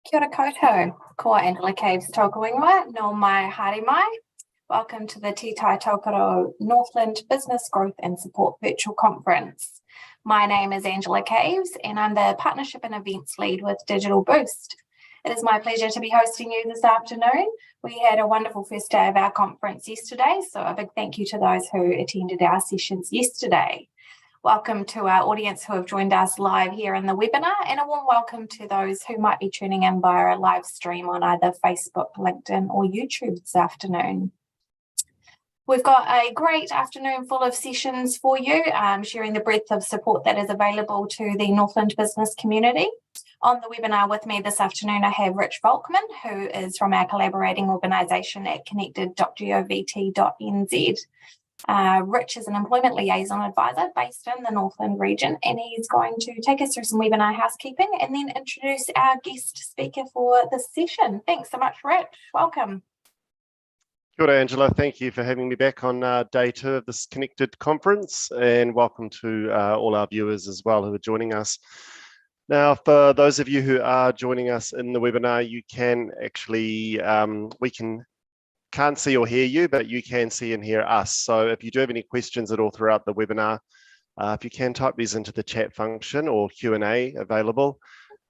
Kia ora koutou, ko Angela Caves tōku ingoa, no mai haere mai. Welcome to the Tai Tokerau Northland Business Growth and Support Virtual Conference. My name is Angela Caves and I'm the Partnership and Events Lead with Digital Boost. It is my pleasure to be hosting you this afternoon. We had a wonderful first day of our conference yesterday, so a big thank you to those who attended our sessions yesterday. Welcome to our audience who have joined us live here in the webinar, and a warm welcome to those who might be tuning in via a live stream on either Facebook, LinkedIn or YouTube this afternoon. We've got a great afternoon full of sessions for you, sharing the breadth of support that is available to the Northland business community. On the webinar with me this afternoon, I have Rich Volkman, who is from our collaborating organisation at connected.govt.nz. Rich is an employment liaison advisor based in the Northland region, and he's going to take us through some webinar housekeeping and then introduce our guest speaker for this session. Thanks so much, Rich. Welcome. Kia ora, Angela. Thank you for having me back on day 2 of this Connected conference, and welcome to all our viewers as well who are joining us. Now, for those of you who are joining us in the webinar, you can actually, can't see or hear you, but you can see and hear us. So if you do have any questions at all throughout the webinar, if you can type these into the chat function or Q&A available,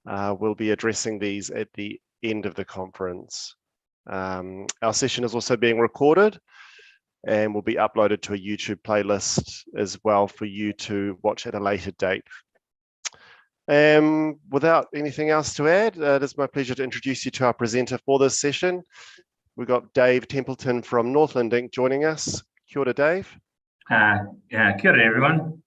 we'll be addressing these at the end of the conference. Our session is also being recorded and will be uploaded to a YouTube playlist as well for you to watch at a later date. Without anything else to add, it is my pleasure to introduce you to our presenter for this session. We've got Dave Templeton from Northland Inc. joining us. Kia ora, Dave. Kia ora, everyone.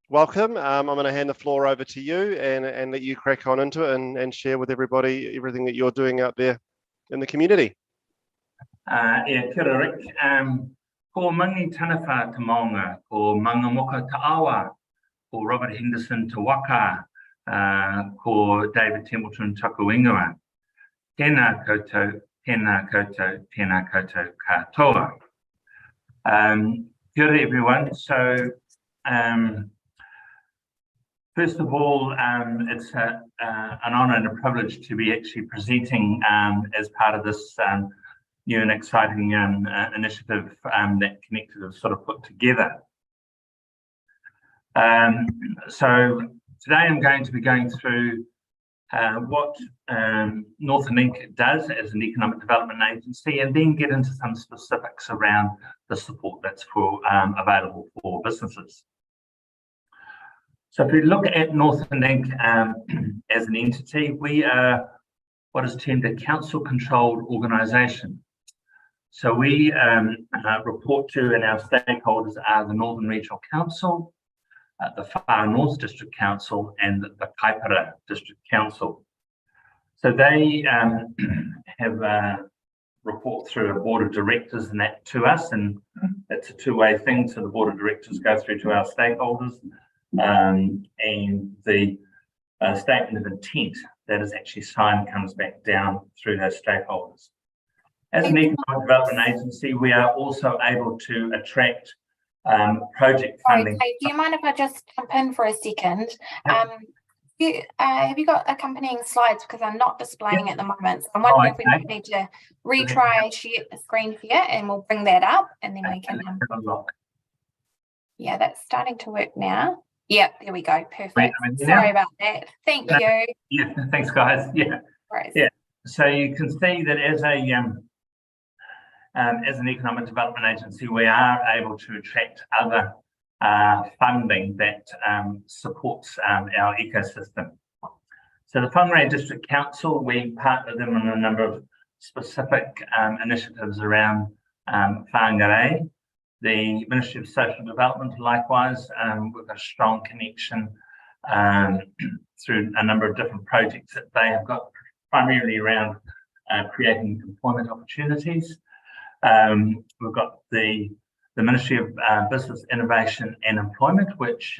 Welcome. I'm going to hand the floor over to you and let you crack on into it and share with everybody everything that you're doing out there in the community. Kia ora, Rick. Ko mangi tanafa te maunga, ko mangamoka te awa, ko Robert Henderson te waka, ko David Templeton taku ingoa. Tēnā koutou, tēnā koutou, tēnā koutou katoa. Kia ora, everyone. So, first of all, it's an honour and a privilege to be actually presenting as part of this new and exciting initiative that Connected have sort of put together. So today I'm going to be going through what Northland Inc. does as an economic development agency, and then get into some specifics around the support that's available for businesses. So if we look at Northland Inc. As an entity, we are what is termed a council-controlled organisation. So we report to, and our stakeholders are the Northern Regional Council, the Far North District Council, and the Kaipara District Council. So they have report through a board of directors and that to us, and it's a two-way thing. So the board of directors go through to our stakeholders, and the statement of intent that is actually signed comes back down through those stakeholders. As an economic development agency, we are also able to attract project funding. Okay, do you mind if I just jump in for a second? Have you got accompanying slides, because I'm not displaying at the moment, so I'm wondering if we might need to retry share the screen here, and we'll bring that up and then we can yeah, that's starting to work now. Yeah, there we go. Perfect. Sorry about that. Thank you. Yeah, thanks guys. Yeah. Right. Yeah. So you can see that as an economic development agency, we are able to attract other funding that supports our ecosystem. So the Whangarei District Council, we partner them on a number of specific initiatives around Whangarei. The Ministry of Social Development, likewise, with a strong connection through a number of different projects that they have got, primarily around creating employment opportunities. We've got the Ministry of Business, Innovation and Employment, which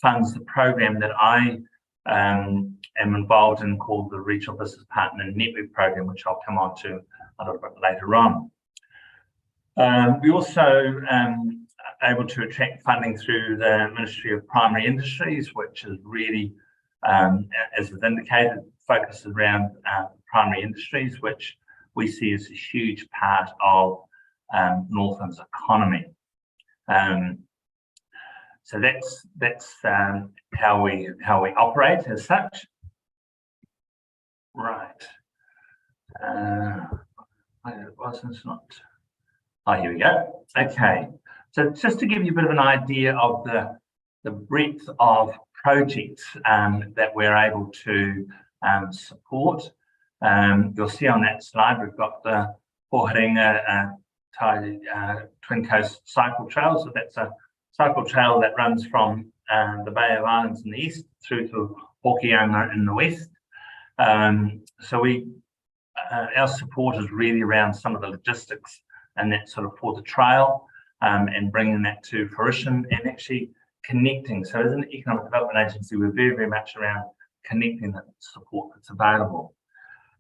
funds the program that I am involved in, called the Regional Business Partner Network Program, which I'll come on to a little bit later on. We also able to attract funding through the Ministry of Primary Industries, which is really as is indicated, focuses around primary industries, which we see as a huge part of Northland's economy. So that's how we operate as such. Right. It wasn't not. Oh, here we go. Okay. So just to give you a bit of an idea of the breadth of projects that we're able to support. You'll see on that slide we've got the Poharenga Twin Coast Cycle Trail. So that's a cycle trail that runs from the Bay of Islands in the east through to Hokianga in the west. So our support is really around some of the logistics and that sort of for the trail and bringing that to fruition and actually connecting. So as an economic development agency, we're very, very much around connecting the support that's available.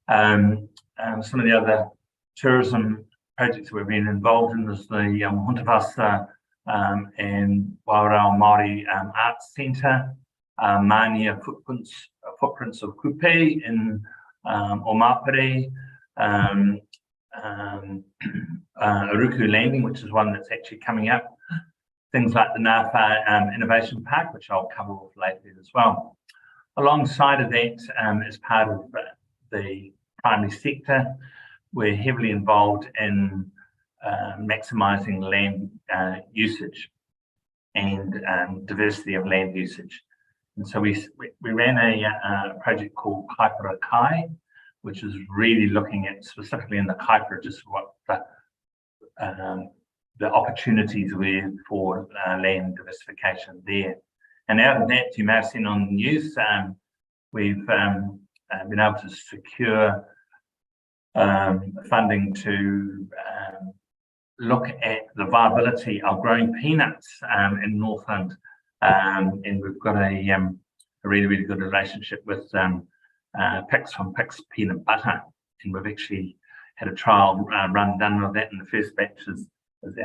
Some of the other tourism projects we've been involved in is the Huntavasa and Wairau Māori Arts Centre, Mania Footprints of Kupe in Omapere, Uruku Landing, which is one that's actually coming up. Things like the Ngāwhā Innovation Park, which I'll cover off later as well. Alongside of that, as part of the primary sector, we're heavily involved in maximising land usage and diversity of land usage. And so we ran a project called Kaipara Kai, which is really looking at specifically in the Kaipara, just what the opportunities were for land diversification there. And out of that, you may have seen on the news, we've been able to secure funding to look at the viability of growing peanuts in Northland. And we've got a really, really good relationship with Pix from Pix Peanut Butter. And we've actually had a trial run done with that, and the first batch is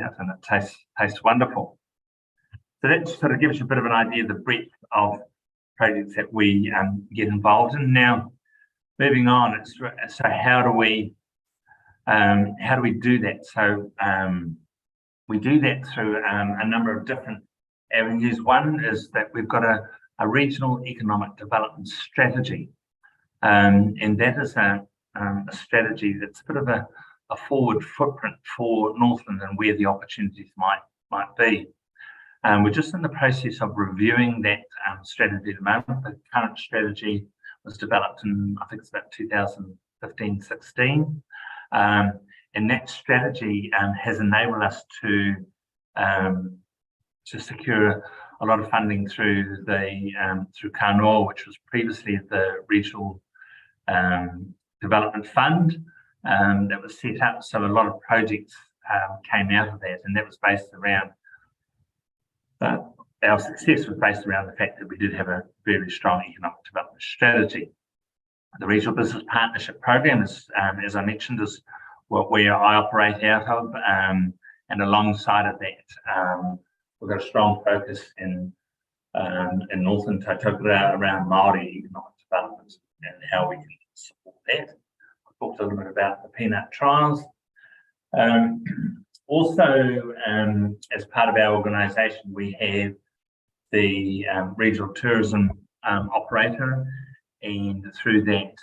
out, and it tastes wonderful. So that sort of gives you a bit of an idea of the breadth of projects that we get involved in. Now, moving on, so how do we do that? So we do that through a number of different avenues. One is that we've got a regional economic development strategy, and that is a strategy that's a bit of a forward footprint for Northland and where the opportunities might be. We're just in the process of reviewing that strategy at the moment. The current strategy was developed in, I think it's about 2015-16. And that strategy has enabled us to secure a lot of funding through through Kanoa, which was previously the Regional Development Fund that was set up. So a lot of projects came out of that, and that was based around our success was based around the fact that we did have a very strong economic development strategy. The Regional Business Partnership Program is, as I mentioned, is where I operate out of, and alongside of that, we've got a strong focus in Northland Tai Tokerau around Māori economic development and how we can support that. I talked a little bit about the peanut trials. Also, as part of our organisation, we have the regional tourism operator, and through that,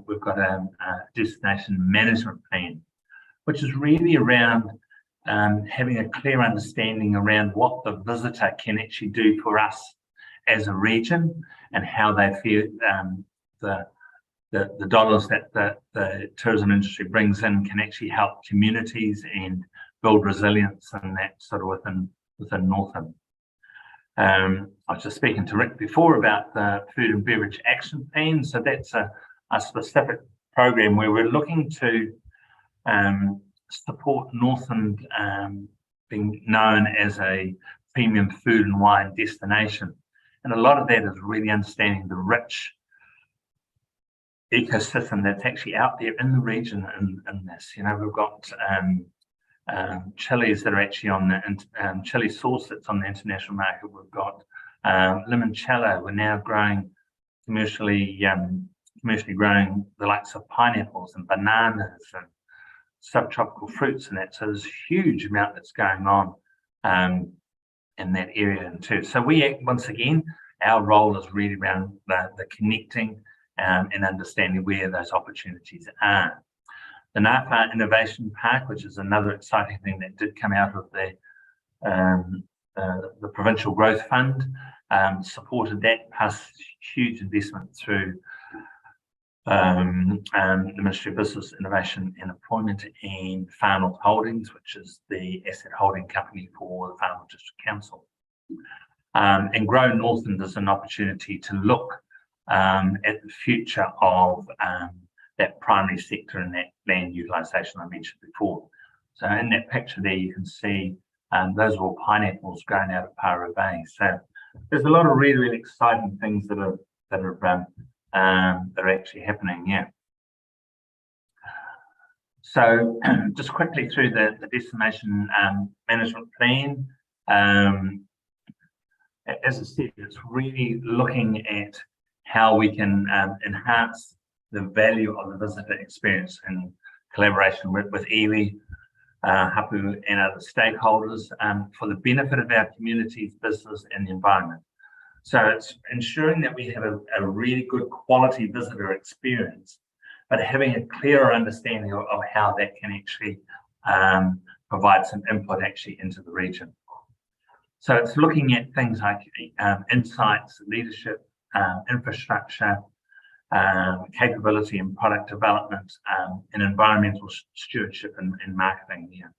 we've got a destination management plan, which is really around having a clear understanding around what the visitor can actually do for us as a region and how they feel the dollars that the tourism industry brings in can actually help communities and build resilience and that sort of within Northland. I was just speaking to Rick before about the Food and Beverage Action Plan. So that's a specific program where we're looking to support Northland being known as a premium food and wine destination. And a lot of that is really understanding the rich ecosystem that's actually out there in the region in this. You know, we've got chilies that are actually on the chili sauce that's on the international market. We've got limoncello. We're now growing commercially growing the likes of pineapples and bananas and subtropical fruits and that. So there's a huge amount that's going on in that area too. So once again, our role is really around the connecting and understanding where those opportunities are. The Ngāwhā Innovation Park, which is another exciting thing that did come out of the Provincial Growth Fund, supported that, plus huge investment through the Ministry of Business, Innovation and Employment and Far North Holdings, which is the asset holding company for the Far North District Council. And Grow Northland is an opportunity to look at the future of that primary sector and that land utilisation I mentioned before. So in that picture there, you can see those are all pineapples growing out of Paru Bay. So there's a lot of really, really exciting things that are actually happening here. So just quickly through the destination management plan. As I said, it's really looking at how we can enhance the value of the visitor experience in collaboration with iwi, hapu and other stakeholders for the benefit of our communities, business and the environment. So it's ensuring that we have a really good quality visitor experience, but having a clearer understanding of how that can actually provide some input actually into the region. So it's looking at things like insights, leadership, infrastructure, capability and product development, and environmental stewardship and marketing here.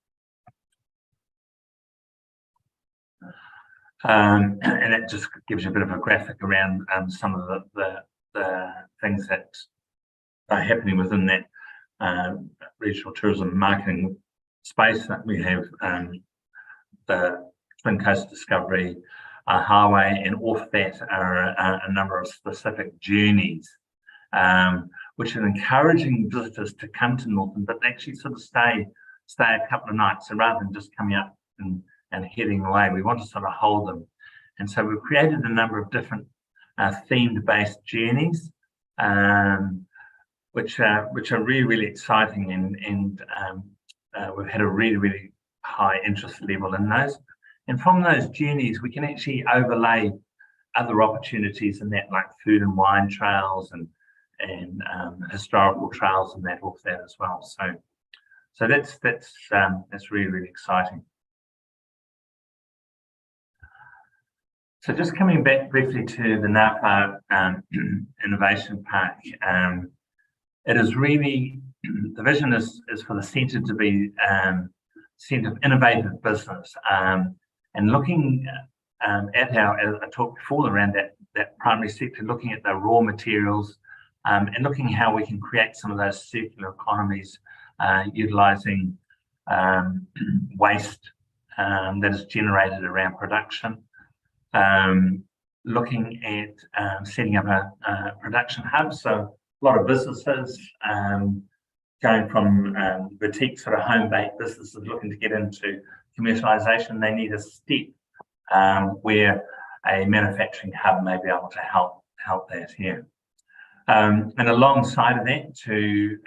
And that just gives you a bit of a graphic around some of the things that are happening within that regional tourism marketing space. That we have the Twin Coast Discovery Highway, and off that are a number of specific journeys which are encouraging visitors to come to Northland, but actually sort of stay a couple of nights. So rather than just coming up and heading away, we want to sort of hold them. And so we've created a number of different themed-based journeys, which are really, really exciting, and we've had a really, really high interest level in those. And from those journeys, we can actually overlay other opportunities in that, like food and wine trails and historical trails and that off that as well. So that's really, really exciting. So just coming back briefly to the Ngāwhā Innovation Park, it is really, the vision is for the centre to be centre of innovative business, and looking at how, as I talked before, around that primary sector, looking at the raw materials, and looking how we can create some of those circular economies, utilising waste that is generated around production, looking at setting up a production hub. So a lot of businesses going from boutique sort of home-baked businesses looking to get into commercialisation, they need a step where a manufacturing hub may be able to help that here. And alongside of that, to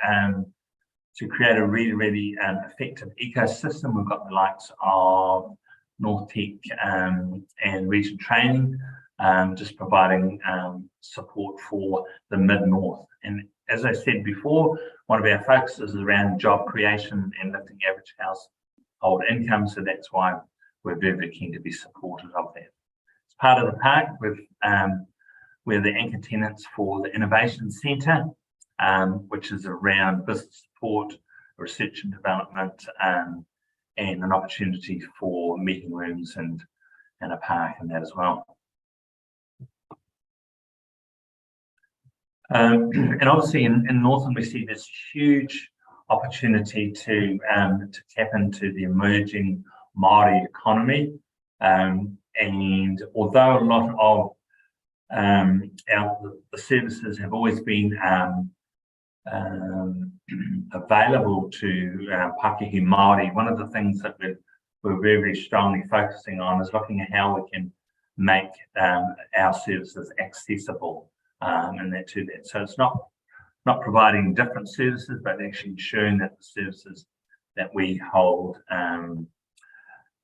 create a really, really effective ecosystem, we've got the likes of North Tech and Region Training, just providing support for the Mid-North. And as I said before, one of our focuses is around job creation and lifting average household income. So that's why we're very, very keen to be supportive of that. As part of the park, we're the anchor tenants for the Innovation Centre, which is around business support, research and development, and an opportunity for meeting rooms and a park and that as well. And obviously in Northland, we see this huge opportunity to tap into the emerging Māori economy. And although a lot of the services have always been available to Pakeha Māori, one of the things that we're very, very strongly focusing on is looking at how we can make our services accessible and that to that. So it's not providing different services, but actually ensuring that the services that we hold and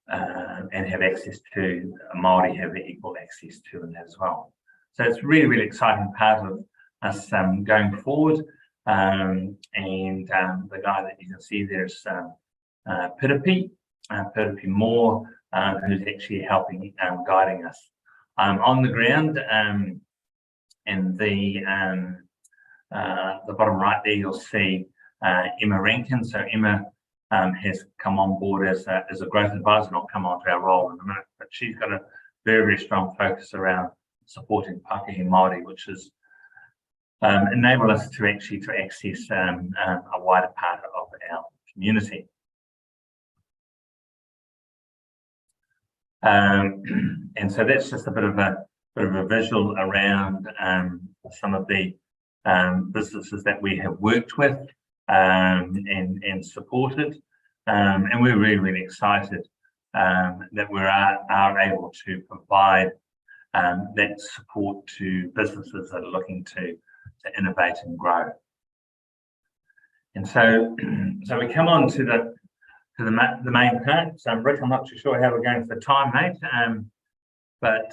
have access to, Māori have equal access to in that as well. So it's really, really exciting part of us going forward. And the guy that you can see there is Piripi Moore, who's actually helping, guiding us. On the ground, in the bottom right there, you'll see Emma Rankin. So Emma has come on board as a growth advisor, not come onto our role in a minute, but she's got a very, very strong focus around supporting Pākehā Māori, which is enable us to actually access a wider part of our community. And so that's just a bit of a visual around some of the businesses that we have worked with and supported, and we're really, really excited that we are able to provide that support to businesses that are looking to innovate and grow. And so we come on to the main part. So Rick, I'm not too sure how we're going for time, mate, but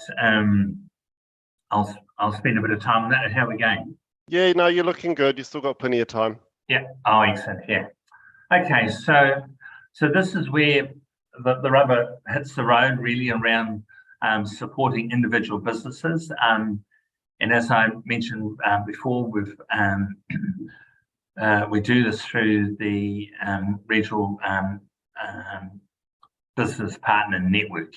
I'll spend a bit of time on that. How are we going? Yeah, no, you're looking good. You've still got plenty of time. Yeah. Oh, excellent. Yeah. Okay. So this is where the rubber hits the road, really, around supporting individual businesses. And as I mentioned before, we do this through the regional business partner network,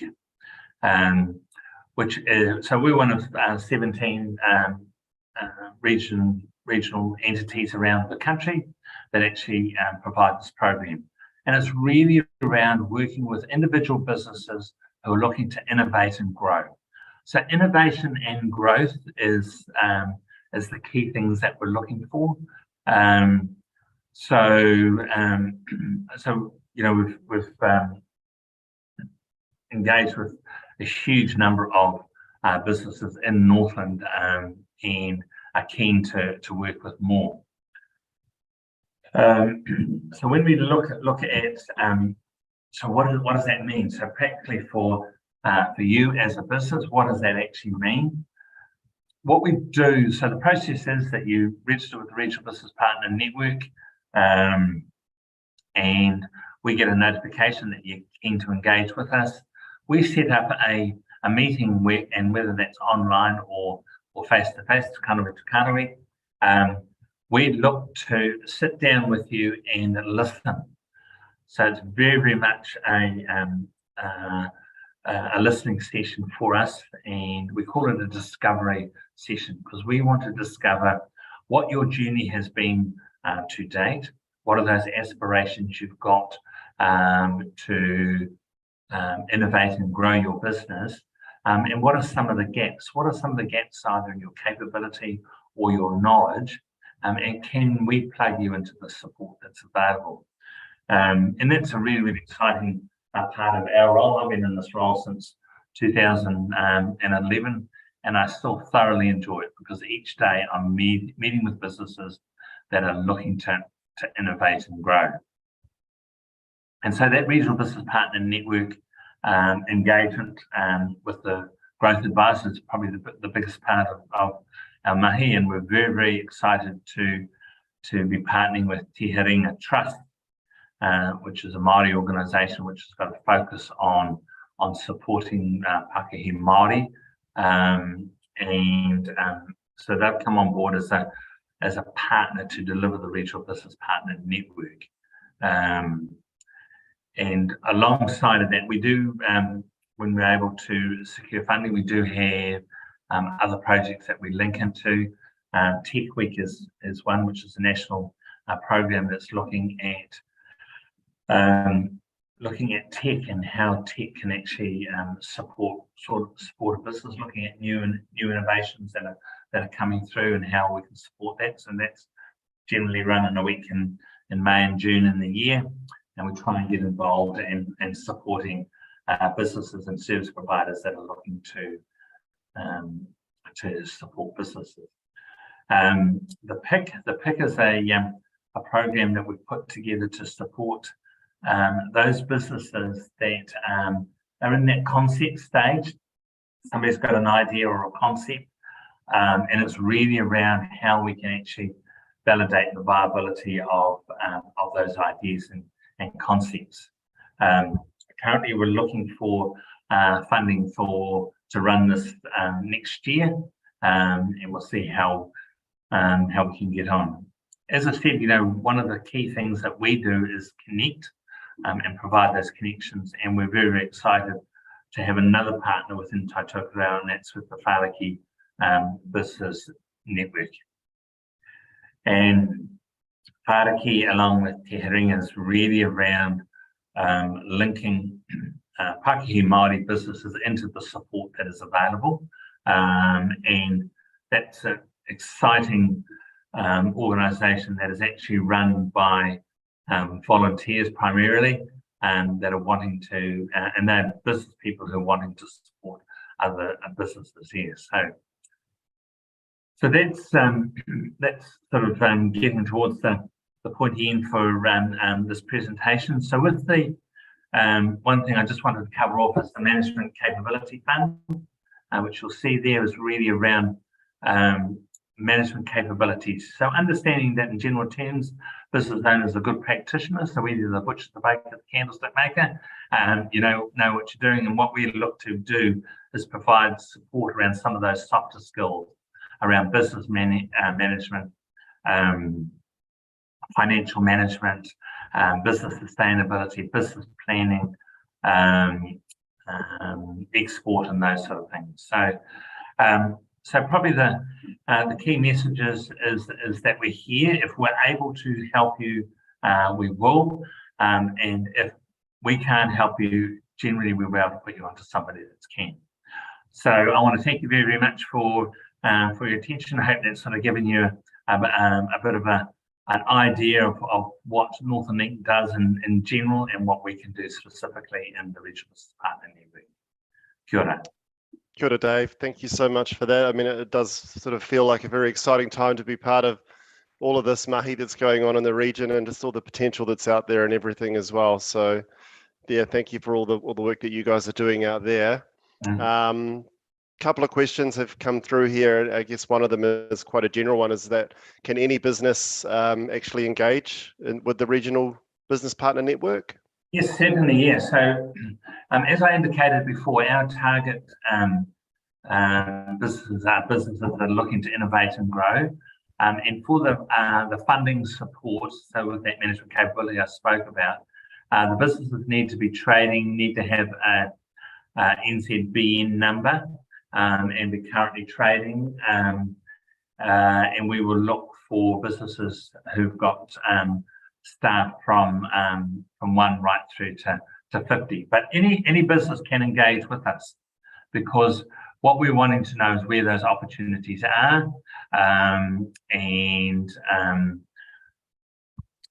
which is, so we're one of 17 regional entities around the country that actually provide this program. And it's really around working with individual businesses who are looking to innovate and grow. So innovation and growth is the key things that we're looking for. So you know, we've engaged with a huge number of businesses in Northland and are keen to work with more. So when we look at so what does that mean? So practically for you as a business, what does that actually mean? What we do, so the process is that you register with the Regional Business Partner Network, and we get a notification that you're keen to engage with us. We set up a meeting and whether that's online or face-to-face, kanawai to kanawai, we look to sit down with you and listen. So it's very, very much a listening session for us, and we call it a discovery session because we want to discover what your journey has been to date, what are those aspirations you've got to innovate and grow your business, and what are some of the gaps? What are some of the gaps either in your capability or your knowledge, and can we plug you into the support that's available? And that's a really, really exciting part of our role. I've been in this role since 2011, and I still thoroughly enjoy it because each day I'm meeting with businesses that are looking to innovate and grow. And so that Regional Business Partner Network engagement with the growth advisors is probably the biggest part of our mahi, and we're very, very excited to be partnering with Te Haringa Trust, which is a Māori organisation which has got a focus on supporting Pākehā Māori, and so they've come on board as a partner to deliver the Regional Business Partner Network. And alongside of that, we do, when we're able to secure funding, we do have other projects that we link into. Tech Week is one, which is a national program that's looking at tech and how tech can actually support a business, looking at new innovations that are coming through and how we can support that. So that's generally run in a week in May and June in the year, and we try and get involved in supporting businesses and service providers that are looking to support businesses. The PIC is a program that we've put together to support those businesses that are in that concept stage. Somebody's got an idea or a concept, and it's really around how we can actually validate the viability of those ideas and concepts. Currently, we're looking for funding to run this next year, and we'll see how we can get on. As I said, one of the key things that we do is connect and provide those connections, and we're very, very excited to have another partner within Tai Tokerau, and that's with the Whāraki Business Network. And Whāraki, along with Te Herenga, is really around linking Pākehā Māori businesses into the support that is available. And that's an exciting organisation that is actually run by volunteers primarily, that are wanting to, and they're business people who are wanting to support other businesses here. So that's sort of getting towards the pointy end for this presentation. So with the one thing I just wanted to cover off is the Management Capability Fund, which you'll see there is really around management capabilities. So understanding that in general terms, business owners are good practitioners, so either the butcher, the baker, the candlestick maker, know what you're doing. And what we look to do is provide support around some of those softer skills around business management, financial management, business sustainability, business planning, export, and those sort of things. So probably the key messages is that we're here. If we're able to help you, we will. And if we can't help you, generally we'll be able to put you onto somebody that can. So I want to thank you very, very much for your attention. I hope that's sort of given you a bit of an idea of what Northland Inc. does in general, and what we can do specifically in the Regional Business Partner Network. Kia ora. Kia ora, Dave. Thank you so much for that. I mean, it does sort of feel like a very exciting time to be part of all of this mahi that's going on in the region, and just all the potential that's out there and everything as well. So, yeah, thank you for all the work that you guys are doing out there. Couple of questions have come through here. I guess one of them is quite a general one, is that can any business actually engage with the Regional Business Partner Network? Yes, certainly, yes. So as I indicated before, our target businesses are businesses that are looking to innovate and grow. And for the funding support, so with that management capability I spoke about, the businesses need to be trading, need to have a NZBN number, and be currently trading. And we will look for businesses who've got staff from 1 right through to 50. But any business can engage with us, because what we're wanting to know is where those opportunities are, and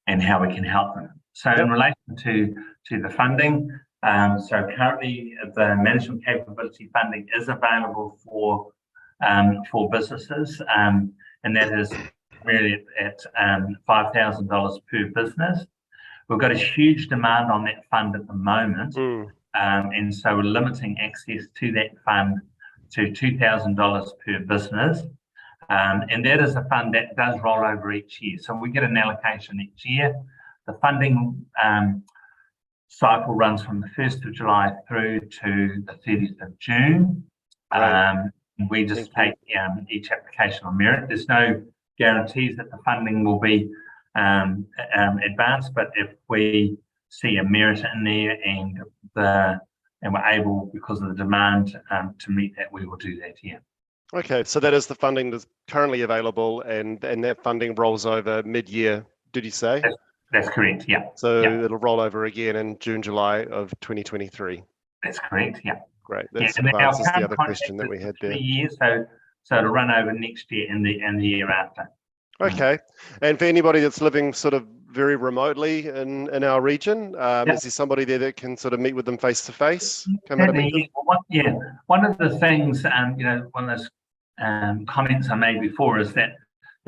how we can help them. So in relation to the funding, so currently the management capability funding is available for businesses, and that is really at $5,000 per business. We've got a huge demand on that fund at the moment, and so we're limiting access to that fund to $2,000 per business, and that is a fund that does roll over each year. So we get an allocation each year. The funding cycle runs from the 1st of July through to the 30th of June. We just take each application on merit. There's no guarantees that the funding will be advanced, but if we see a merit in there and we're able, because of the demand, to meet that, we will do that here. Okay, so that is the funding that's currently available, and that funding rolls over mid-year, did you say? That's correct, yeah. So it'll roll over again in June, July of 2023. That's correct, yeah. Great. That answers the other question that we had there. 3 years, so it'll run over next year and the year after. Okay. And for anybody that's living sort of very remotely in our region, is there somebody there that can sort of meet with them face to face? One of the things, one of those comments I made before is that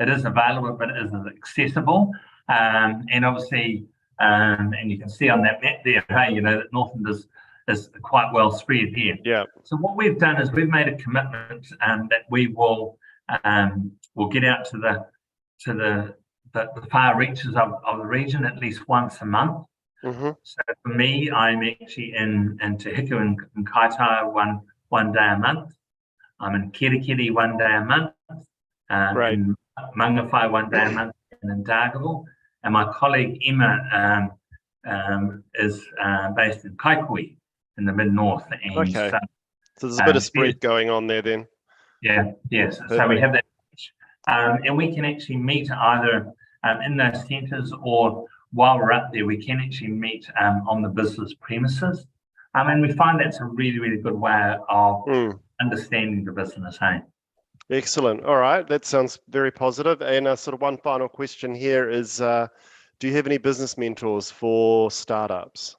it is available, but it isn't accessible. And obviously, and you can see on that map there, hey, that Northland is quite well spread here. Yeah. So what we've done is we've made a commitment that we will get out to the far reaches of the region at least once a month. Mm-hmm. So for me, I'm actually in Te Hiku and Kaitaia one day a month. I'm in Kirikiri one day a month. Right. In Mangawhai one day a month, and in Dargaville. And my colleague Emma is based in Kaikui in the mid-north. And Okay. So there's a bit of spread going on there then. Yeah, yes. Perfect. So we have that. And we can actually meet either in those centres, or while we're up there, we can actually meet on the business premises. And we find that's a really, really good way of understanding the business, hey? Excellent. All right. That sounds very positive. And sort of one final question here is, do you have any business mentors for startups?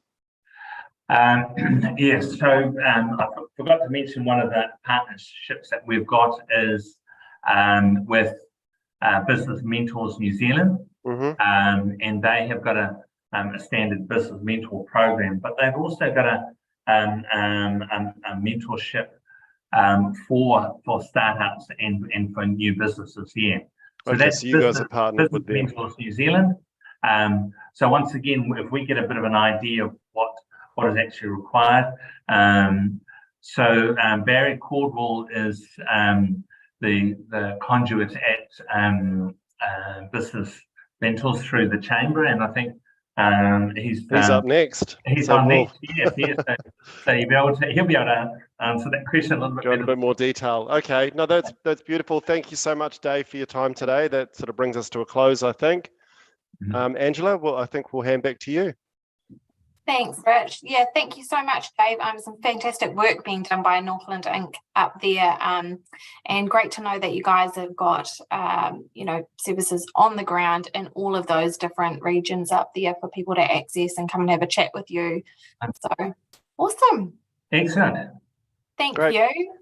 Yes. So I forgot to mention one of the partnerships that we've got is with Business Mentors New Zealand. Mm-hmm. And they have got a standard business mentor program, but they've also got a mentorship for startups and for new businesses here. So okay, that's so you guys are partnered with them. Mentors New Zealand. So once again, if we get a bit of an idea of what is actually required. So Barry Caldwell is the conduit at Business Mentors through the chamber, and I think he's up next. He's so on next. Yes. So he'll be able to answer that question a little bit. Go into a bit more detail. Okay, no, that's beautiful. Thank you so much, Dave, for your time today. That sort of brings us to a close, I think. Mm-hmm. Angela, well, I think we'll hand back to you. Thanks, Rich. Yeah, thank you so much, Dave. Some fantastic work being done by Northland Inc. up there, and great to know that you guys have got, services on the ground in all of those different regions up there for people to access and come and have a chat with you. So awesome. Excellent. Thank Great. you.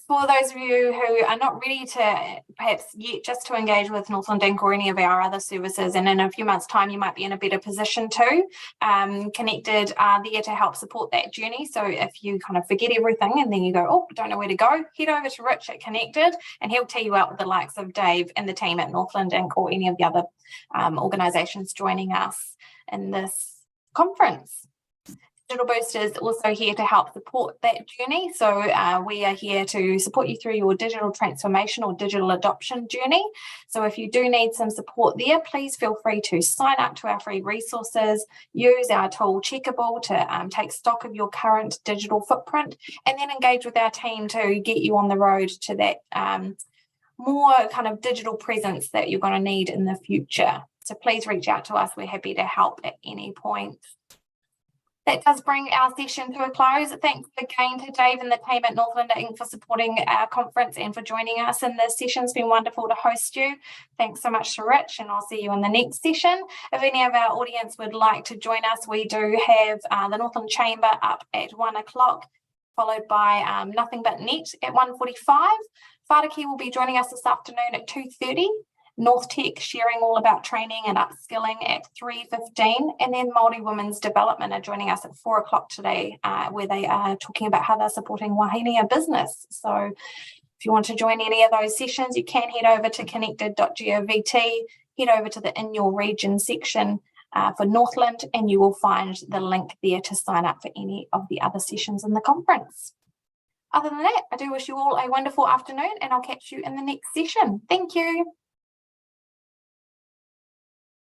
For those of you who are not ready to perhaps yet just to engage with Northland Inc. or any of our other services, and in a few months' time you might be in a better position too, Connected are there to help support that journey. So if you kind of forget everything and then you go, oh, don't know where to go, head over to Rich at Connected and he'll tee you out with the likes of Dave and the team at Northland Inc. or any of the other organisations joining us in this conference. Digital Boost is also here to help support that journey. So we are here to support you through your digital transformation or digital adoption journey. So if you do need some support there, please feel free to sign up to our free resources, use our tool Checkable to take stock of your current digital footprint, and then engage with our team to get you on the road to that more kind of digital presence that you're going to need in the future. So please reach out to us. We're happy to help at any point. That does bring our session to a close. Thanks again to Dave and the team at Northland Inc. for supporting our conference and for joining us in this session. It's been wonderful to host you. Thanks so much to Rich, and I'll see you in the next session. If any of our audience would like to join us, we do have the Northland Chamber up at 1 o'clock, followed by Nothing But Net at 1:45. Whāraki will be joining us this afternoon at 2:30. North Tech sharing all about training and upskilling at 3:15, and then Māori Women's Development are joining us at 4 o'clock today, where they are talking about how they're supporting Wahine business. So if you want to join any of those sessions, you can head over to connected.govt, head over to the In Your Region section for Northland, and you will find the link there to sign up for any of the other sessions in the conference. Other than that, I do wish you all a wonderful afternoon, and I'll catch you in the next session. Thank you.